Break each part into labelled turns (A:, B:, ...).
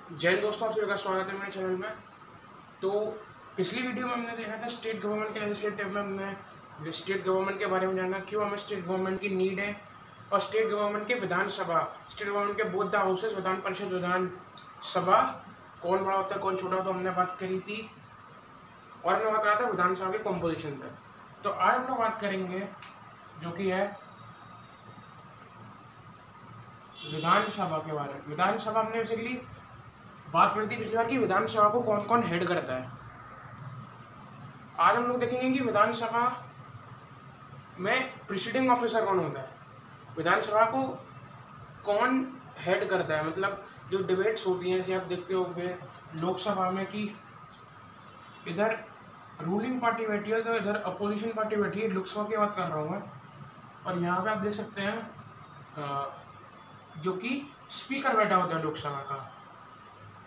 A: जय हिंद दोस्तों, आप सभी का स्वागत है मेरे चैनल में। तो पिछली वीडियो में हमने देखा था स्टेट गवर्नमेंट के लेजिस्लेटिव में हमने स्टेट गवर्नमेंट के बारे में जाना, क्यों हमें स्टेट गवर्नमेंट की नीड है, और स्टेट गवर्नमेंट के विधानसभा, स्टेट गवर्नमेंट के both the houses, Vidhan Parishad, विधानसभा, कौन बड़ा होता है कौन छोटा होता है, हमने बात करी थी। और हमने बात करा था विधानसभा के कॉम्पोजिशन पर। तो आज हम लोग बात करेंगे जो कि है विधानसभा के बारे में। विधानसभा हमने बेसिकली बात करी थी पिछली बार कि विधानसभा को कौन कौन हेड करता है। आज हम लोग देखेंगे कि विधानसभा में प्रिसीडिंग ऑफिसर कौन होता है, विधानसभा को कौन हेड करता है। मतलब जो डिबेट्स होती हैं, जैसे आप देखते होंगे लोकसभा में कि इधर रूलिंग पार्टी बैठी है तो इधर अपोजिशन पार्टी बैठी है। लोकसभा की बात कर रहा हूँ मैं। और यहाँ पे आप देख सकते हैं जो कि स्पीकर बैठा होता है लोकसभा का,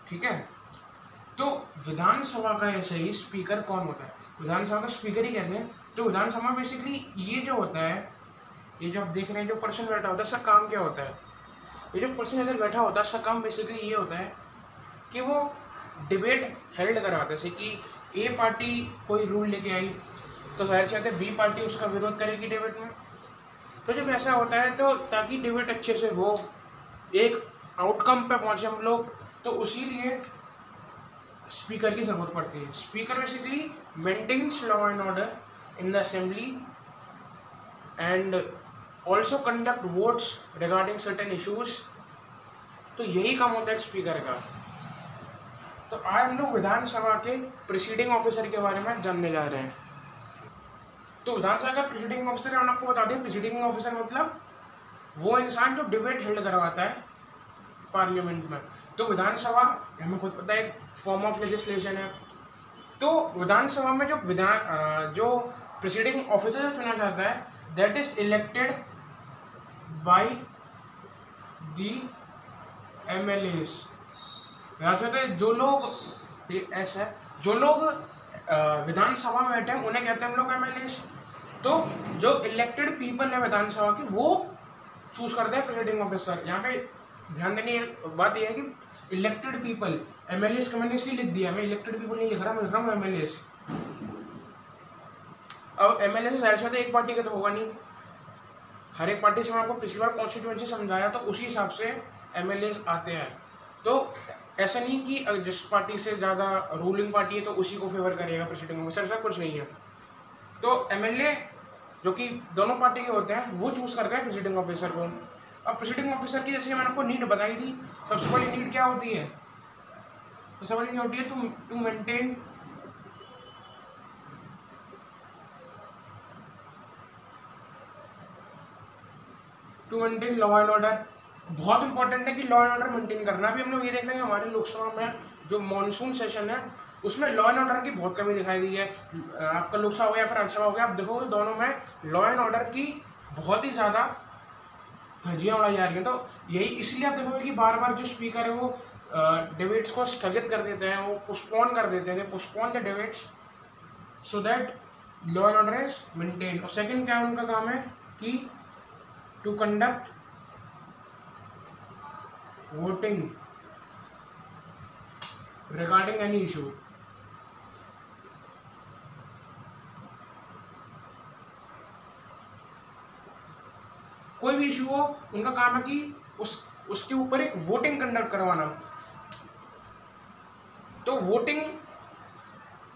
A: ठीक है। तो विधानसभा का ऐसे ही स्पीकर कौन होता है, विधानसभा का स्पीकर ही कहते हैं। तो विधानसभा बेसिकली ये जो होता है, ये जो आप देख रहे हैं जो पर्सन बैठा होता है, इसका काम क्या होता है। ये जो पर्सन इधर बैठा होता है इसका काम बेसिकली ये होता है कि वो डिबेट हेल्ड करवाता है। जैसे कि ए पार्टी कोई रूल लेके आई तो जाहिर सी बात है बी पार्टी उसका विरोध करेगी डिबेट में। तो जब ऐसा होता है तो ताकि डिबेट अच्छे से हो, एक आउटकम पे पहुँचे हम लोग, तो उसी लिए स्पीकर की जरूरत पड़ती है। Speaker basically maintains law and order in the assembly and also conduct votes regarding certain issues. तो यही काम होता है स्पीकर का। तो आज हम लोग विधानसभा के प्रिसीडिंग ऑफिसर के बारे में जानने जा रहे हैं। तो विधानसभा का प्रिसीडिंग ऑफिसर हम आपको बता दें, प्रिसीडिंग ऑफिसर मतलब वो इंसान जो डिबेट हेल्ड करवाता है पार्लियामेंट में। तो विधानसभा हमें खुद पता है एक फॉर्म ऑफ लेजिस्लेशन है। तो विधानसभा में जो प्रिसीडिंग ऑफिसर चुना जाता है that is elected by the MLAs। जो लोग ऐसा है, जो लोग विधानसभा में बैठे हैं उन्हें कहते हैं हम लोग MLAs। तो जो इलेक्टेड पीपल है विधानसभा के वो चूज करते हैं प्रिसीडिंग ऑफिसर। यहाँ पे ध्यान देने की बात यह है कि इलेक्टेड पीपल, MLAs कमेंट इसलिए लिख दिया, मैं इलेक्टेड पीपल नहीं लिख रहा, मैं लिख रहा हूँ MLAs। अब MLA से जाहिर एक पार्टी का तो होगा नहीं, हर एक पार्टी से मैं आपको पिछली बार कॉन्स्टिट्यूएंसी समझाया तो उसी हिसाब से MLAs आते हैं। तो ऐसा नहीं कि जिस पार्टी से ज़्यादा रूलिंग पार्टी है तो उसी को फेवर करेगा प्रेसिडेंट ऑफिसर, ऐसा कुछ नहीं है। तो MLA जो कि दोनों पार्टी के होते हैं वो चूज करते हैं प्रेसिडेंट ऑफिसर को। अब प्रेसिडेंट ऑफिसर की जैसे मैंने आपको नीड बताई थी, सबसे बड़ी नीड क्या होती है, सबसे बड़ी नीड होती है to maintain law and order. बहुत इंपॉर्टेंट है कि लॉ एंड ऑर्डर मेंटेन करना। अभी हम लोग ये देख रहे हैं हमारे लोकसभा में जो मॉनसून सेशन है उसमें लॉ एंड ऑर्डर की बहुत कमी दिखाई दी है। आपका लोकसभा हो या फिर राज्यसभा हो गया, आप देखोगे दोनों में लॉ एंड ऑर्डर की बहुत ही ज़्यादा धज्जियाँ उड़ाई जा रही हैं। तो यही इसलिए आप देखोगे कि बार बार जो स्पीकर है वो डिबेट्स को स्थगित कर देते हैं, वो पोस्टपोन कर देते हैं, postpone the debates so that law and order is maintain. और सेकेंड क्या उनका काम है कि to conduct voting regarding any issue. कोई भी इशू हो उनका काम है कि उसके ऊपर एक वोटिंग कंडक्ट करवाना। तो वोटिंग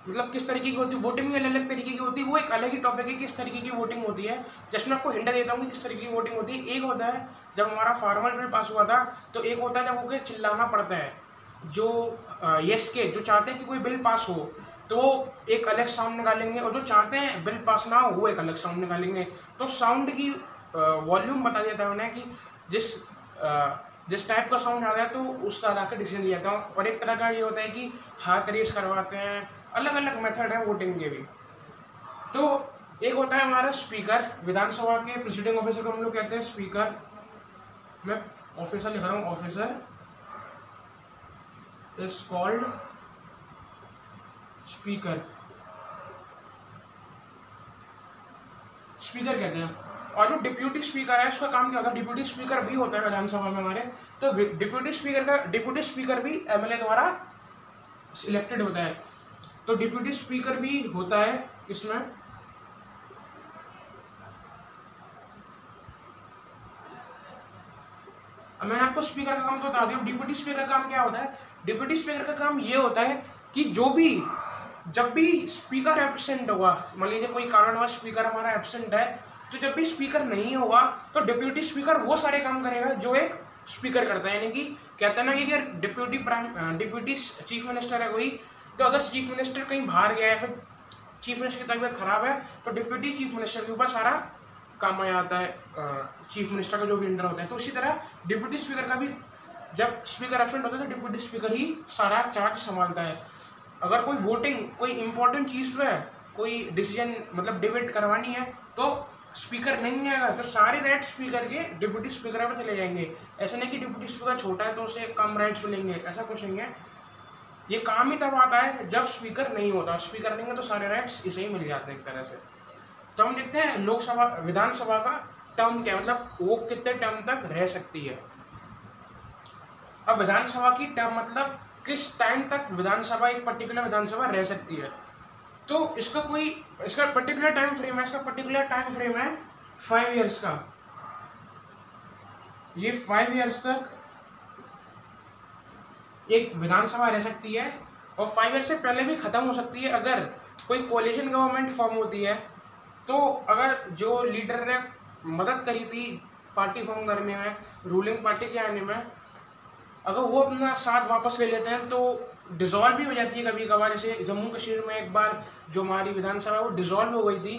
A: मतलब किस तरीके की होती है, वोटिंग भी अलग अलग तरीके की होती है, वो एक अलग ही टॉपिक है कि किस तरीके की वोटिंग होती है। जैसे मैं आपको हिंट देता हूँ कि किस तरीके की वोटिंग होती है। एक होता है जब हमारा फार्मल बिल पास हुआ था, तो एक होता है जब वो चिल्लाना पड़ता है, जो यस के जो चाहते हैं कि कोई बिल पास हो तो एक अलग साउंड निकालेंगे, और जो चाहते हैं बिल पास ना हो वो एक अलग साउंड निकालेंगे। तो साउंड की वॉल्यूम बता देता है उन्हें कि जिस टाइप का साउंड आ रहा है तो उस तरह का डिसीजन लिया था। और एक तरह का ये होता है कि हाथ रेस करवाते हैं, अलग अलग मेथड है वोटिंग के भी। तो एक होता है हमारा स्पीकर, विधानसभा के प्रेसिडिंग ऑफिसर को हम लोग कहते हैं स्पीकर। मैं ऑफिसर लिख रहा हूँ, officer is called speaker, speaker कहते हैं। और जो डिप्यूटी स्पीकर है उसका काम क्या होता है, डिप्यूटी स्पीकर भी होता है विधानसभा में हमारे, तो डिप्यूटी स्पीकर भी एमएलए द्वारा इलेक्टेड होता है, तो डिप्यूटी स्पीकर भी होता है इसमें। मैंने आपको स्पीकर का काम तो बता दिया। डिप्यूटी स्पीकर का काम क्या होता है, डिप्यूटी स्पीकर का काम ये होता है कि जब भी स्पीकर एब्सेंट होगा, मान लीजिए कोई कारणवश स्पीकर हमारा एब्सेंट है, तो जब भी स्पीकर नहीं होगा तो डिप्यूटी स्पीकर वो सारे काम करेगा जो एक स्पीकर करता है। यानी कि कहते हैं ना कि अगर डिप्यूटी चीफ मिनिस्टर है कोई, तो अगर चीफ मिनिस्टर कहीं बाहर गया है, फिर चीफ मिनिस्टर की तबीयत खराब है, तो डिप्यूटी चीफ मिनिस्टर के ऊपर सारा काम आ जाता है, चीफ मिनिस्टर का जो भी अंडर होता है। तो इसी तरह डिप्यूटी स्पीकर का भी, जब स्पीकर एब्सेंट होता है तो डिप्यूटी स्पीकर ही सारा चार्ज संभालता है। अगर कोई वोटिंग, कोई इंपॉर्टेंट चीज़ पे कोई डिसीजन मतलब डिबेट करवानी है, तो स्पीकर नहीं है अगर, तो सारे राइट्स स्पीकर के डिप्यूटी स्पीकर पे चले जाएंगे। ऐसा नहीं कि डिप्यूटी स्पीकर छोटा है तो उसे कम राइट्स मिलेंगे, ऐसा कुछ नहीं है। ये काम ही तब आता है जब स्पीकर नहीं होता, स्पीकर नहीं है तो सारे राइट्स इसे ही मिल जाते हैं एक तरह से। तो हम देखते हैं लोकसभा विधानसभा का टर्म क्या, मतलब वो कितने टर्म तक रह सकती है। अब विधानसभा की टर्म मतलब किस टाइम तक विधानसभा, एक पर्टिकुलर विधानसभा रह सकती है। तो इसका पर्टिकुलर टाइम फ्रेम है, इसका पर्टिकुलर टाइम फ्रेम है 5 ईयर्स का। ये 5 ईयर्स तक एक विधानसभा रह सकती है, और 5 ईयर्स से पहले भी खत्म हो सकती है अगर कोई कोलिशन गवर्नमेंट फॉर्म होती है। तो अगर जो लीडर ने मदद करी थी पार्टी फॉर्म करने में, रूलिंग पार्टी के आने में, अगर वो अपना साथ वापस ले लेते हैं तो डिसॉल्व भी हो जाती है कभी कभार। जैसे जम्मू कश्मीर में एक बार जो हमारी विधानसभा है वो डिसॉल्व हो गई थी,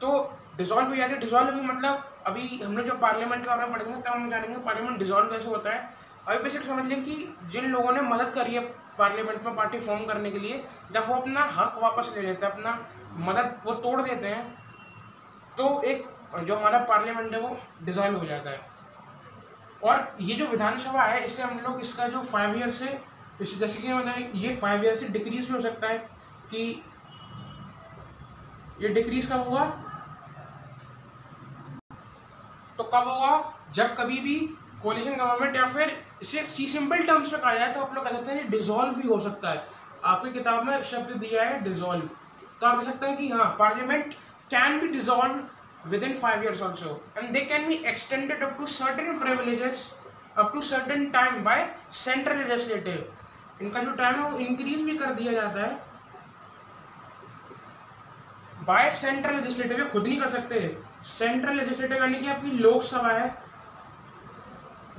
A: तो डिसॉल्व हो जाती है। डिसॉल्व भी मतलब अभी हम लोग जो पार्लियामेंट के बारे में पढ़ेंगे तब हम जानेंगे पार्लियामेंट डिसॉल्व कैसे होता है। अभी बेसिक समझ लें कि जिन लोगों ने मदद करी है पार्लियामेंट में पार्टी फॉर्म करने के लिए, जब वो अपना हक वापस ले लेते हैं, अपना मदद वो तोड़ देते हैं, तो एक जो हमारा पार्लियामेंट है वो डिसॉल्व हो जाता है। और ये जो विधानसभा है इससे हम लोग इसका जो 5 ईयर से, इस जैसे कि मतलब ये 5 ईयर से डिक्रीज भी हो सकता है कि ये डिक्रीज कब होगा, तो कब होगा जब कभी भी कोलिशन गवर्नमेंट, या फिर इसे सिंपल टर्म्स में कहा जाए तो आप लोग कह सकते हैं डिसॉल्व भी हो सकता है। आपकी किताब में शब्द दिया है डिसॉल्व, तो आप कह सकते हैं कि हाँ parliament can be dissolve within 5 years also, and they can be extended up to certain privileges up to certain time by central legislative। इनका जो टाइम है वो इंक्रीज भी कर दिया जाता है बाय सेंट्रल लेजिस्लेटिव। खुद नहीं कर सकते, सेंट्रल लेजिस्लेटिव यानी कि आपकी लोकसभा है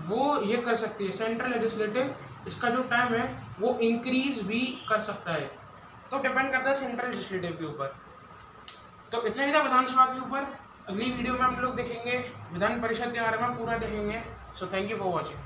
A: वो ये कर सकती है। सेंट्रल लेजिस्लेटिव इसका जो टाइम है वो इंक्रीज भी कर सकता है, तो डिपेंड करता है सेंट्रल लेजिस्लेटिव के ऊपर। तो इतना ही था विधानसभा के ऊपर। अगली वीडियो में हम लोग देखेंगे विधान परिषद के बारे में पूरा देखेंगे। So thank you for watching.